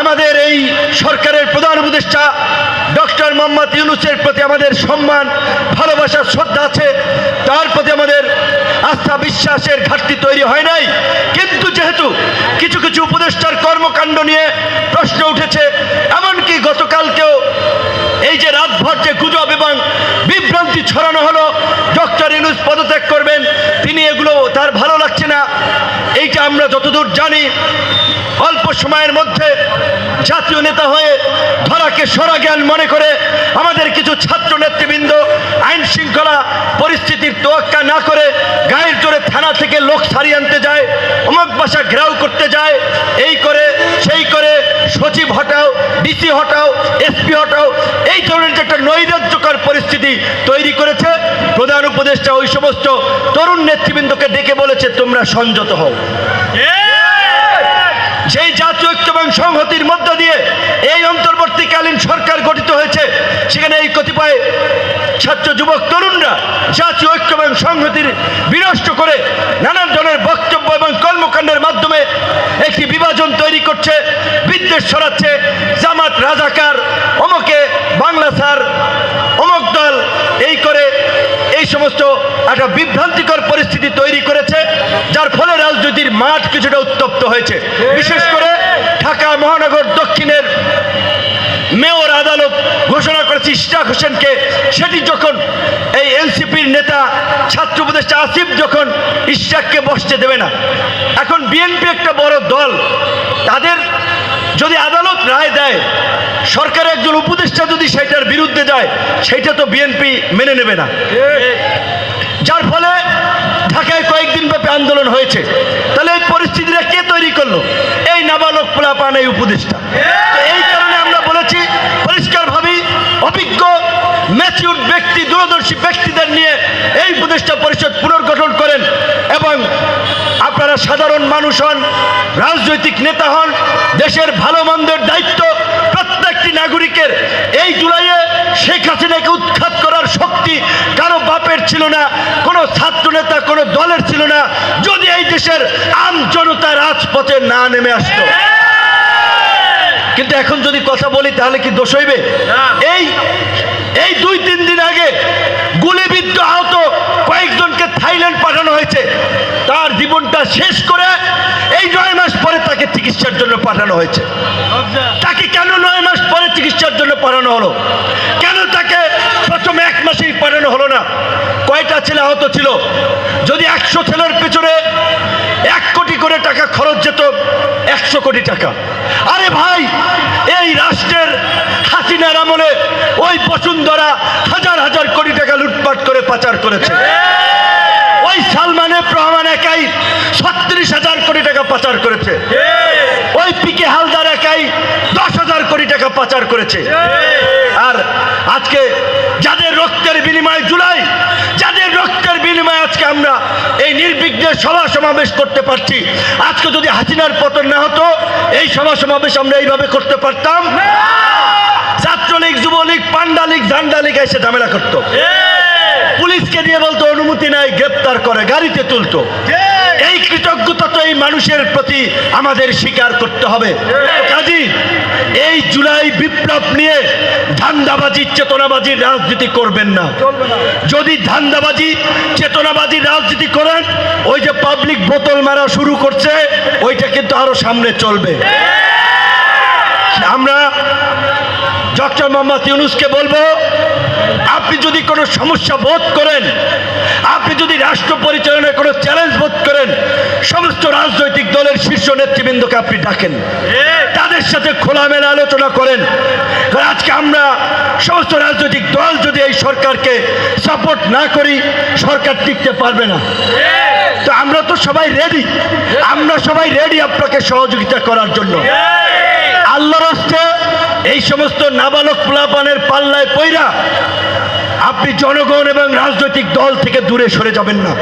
আমাদের এই সরকারের প্রধান উপদেষ্টা ডক্টর মোহাম্মদ ইউনূসের প্রতি আমাদের সম্মান, ভালোবাসা, শ্রদ্ধা আছে। তার প্রতি আমাদের আস্থা বিশ্বাসের ঘাটতি তৈরি হয় নাই। কিন্তু যেহেতু কিছু কিছু উপদেষ্টার কর্মকাণ্ড নিয়ে প্রশ্ন উঠেছে, এমনকি গতকালকেও এই যে রাতভর যে গুজব এবং বিভ্রান্তি ছড়ানো হলো ডক্টর ইউনূস পদত্যাগ করবেন, তিনি এগুলো তার ভালো লাগছে না। এইটা আমরা যতদূর জানি অল্প সময়ের মধ্যে জাতীয় নেতা হয়ে ধরাকে সরা জ্ঞান মনে করে আমাদের কিছু ছাত্র নেতৃবৃন্দ আইন শৃঙ্খলা পরিস্থিতির তোয়াক্কা না করে গায়ের জোরে থানা থেকে লোক সারিয়ে আনতে যায়, অমুক বাসা ঘেরাও করতে যায়, এই করে সেই করে সচিব হটাও, ডিসি হটাও, এসপি হটাও, এই ধরনের যে একটা নৈরাজ্যকর পরিস্থিতি তৈরি করেছে। প্রধান উপদেষ্টা ওই সমস্ত তরুণ নেতৃবৃন্দকে ডেকে বলেছে, তোমরা সংযত হও। যেই জাতীয় ঐক্য এবং সংহতির মধ্য দিয়ে এই অন্তর্বর্তীকালীন সরকার গঠিত হয়েছে, সেখানে এই কতিপয় ছাত্র যুবক তরুণরা জাতীয় ঐক্য এবং সংহতির বিনষ্ট করে নানান ধরনের বক্তব্য এবং কর্মকাণ্ডের মাধ্যমে একটি বিভাজন তৈরি করছে, বিদ্বেষ ছড়াচ্ছে। জামাত রাজাকার, অমুকে বাংলা স্যার, অমুক দল, এই করে এই সমস্ত একটা বিভ্রান্তিকর পরিস্থিতি তৈরি করেছে, যার ফলে রাজনীতির মাঠ কিছুটা উত্তপ্ত হয়েছে। বিশেষ করে ঢাকা মহানগর দক্ষিণের মেয়র আদালত ঘোষণা করেছে ইশরাক হোসেনকে। সেটি যখন এই এনসিপির নেতা ছাত্র উপদেষ্টা আসিফ যখন ইশরাককে বসতে দেবে না, এখন বিএনপি একটা বড় দল, তাদের যদি আদালত রায় দেয়, সরকারের একজন উপদেষ্টা যদি সেটার বিরুদ্ধে যায়, সেটা তো বিএনপি মেনে নেবে না। যার ফলে ঢাকায় কয়েকদিন ব্যাপী আন্দোলন হয়েছে। তাহলে এই পরিস্থিতিটা কে তৈরি করলো? এই নাবালক পোলাপান, এই উপদেষ্টা। এই কারণে আমরা বলেছি পরিষ্কারভাবেই অভিজ্ঞ ম্যাচিউর ব্যক্তি, দূরদর্শী ব্যক্তিদের নিয়ে এই উপদেষ্টা পরিষদ পুনর্গঠন করেন এবং আপনারা সাধারণ মানুষ হন, রাজনৈতিক নেতা হন, দেশের ভালো মন্দের দায়িত্ব প্রত্যেকটি নাগরিকের। এই জুলাইয়ে শেখ হাসিনাকে উৎখাত করার শক্তি কারো বাপের ছিল না, কোনো ছাত্র নেতা, কোনো দলের ছিল না, যদি এই দেশের আম জনতা রাজপথে না নেমে আসতো। কিন্তু এখন যদি কথা বলি তাহলে কি দোষ হইবে? এই 2-3 দিন আগে গুলিবিদ্ধ আহত কয়েকজনকে থাইল্যান্ড পাঠানো হয়েছে। তার জীবনটা শেষ করে এই 9 মাস পরে তাকে চিকিৎসার জন্য পাঠানো হয়েছে। তাকে কেন 9 মাস পরে চিকিৎসার জন্য পাঠানো হলো? কেন তাকে প্রথম 1 মাসেই পাঠানো হলো না? কয়টা ছেলে আহত ছিল? যদি 100 ছেলের পেছনে 1 কোটি করে টাকা খরচ যেত, 100 কোটি টাকা। আরে ভাই, এই রাষ্ট্রের হাসিনার আমলে ওই বসুন্ধরা হাজার হাজার কোটি টাকা লুটপাট করে পাচার করেছে। ওই সালমানের রহমান একাই 36,000 কোটি টাকা পাচার করেছে। ওই পিকে হালদার একাই 10,000 কোটি টাকা পাচার করেছে। আর আজকে যাদের রক্তের বিনিময়ে জুলাই, যাদের রক্তের বিনিময়ে আজকে আমরা এই নির্বিঘ্নে সভা সমাবেশ করতে পারছি, আজকে যদি হাসিনার পতন না হতো, এই সভা সমাবেশ আমরা এইভাবে করতে পারতাম? ছাত্রলীগ, যুবলীগ, পান্ডা লীগ, ঝান্ডা লীগ এসে ঝামেলা করতো, পুলিশকে দিয়ে বলতো অনুমতি নাই, গ্রেপ্তার করে গাড়িতে তুলতো। এই কৃতজ্ঞতা তো এই মানুষের প্রতি আমাদের স্বীকার করতে হবে। কাজী এই জুলাই বিপ্লব নিয়ে ধান্দাবাজি, চেতনাবাজির রাজনীতি করবেন না। যদি ধান্দাবাজি, চেতনাবাজির রাজনীতি করেন, ওই যে পাবলিক বোতল মারা শুরু করছে, ওইটা কিন্তু আরো সামনে চলবে। আমরা ডক্টর মোহাম্মদ ইউনূসকে বলবো, আপনি যদি কোনো সমস্যা বোধ করেন, আপনি যদি রাষ্ট্র পরিচালনায় কোনো চ্যালেঞ্জ বোধ করেন, সমস্ত রাজনৈতিক দলের শীর্ষ নেতৃবৃন্দকে আপনি ডাকেন, তাদের সাথে খোলামেলা আলোচনা করেন। আজকে আমরা সমস্ত রাজনৈতিক দল যদি এই সরকারকে সাপোর্ট না করি, সরকার টিকতে পারবে না। তো আমরা তো সবাই রেডি, আমরা সবাই রেডি আপনাকে সহযোগিতা করার জন্য। আল্লাহর রাস্তে এই সমস্ত নাবালক পোলাপানের পাল্লায় পইরা আপনি জনগণ এবং রাজনৈতিক দল থেকে দূরে সরে যাবেন না।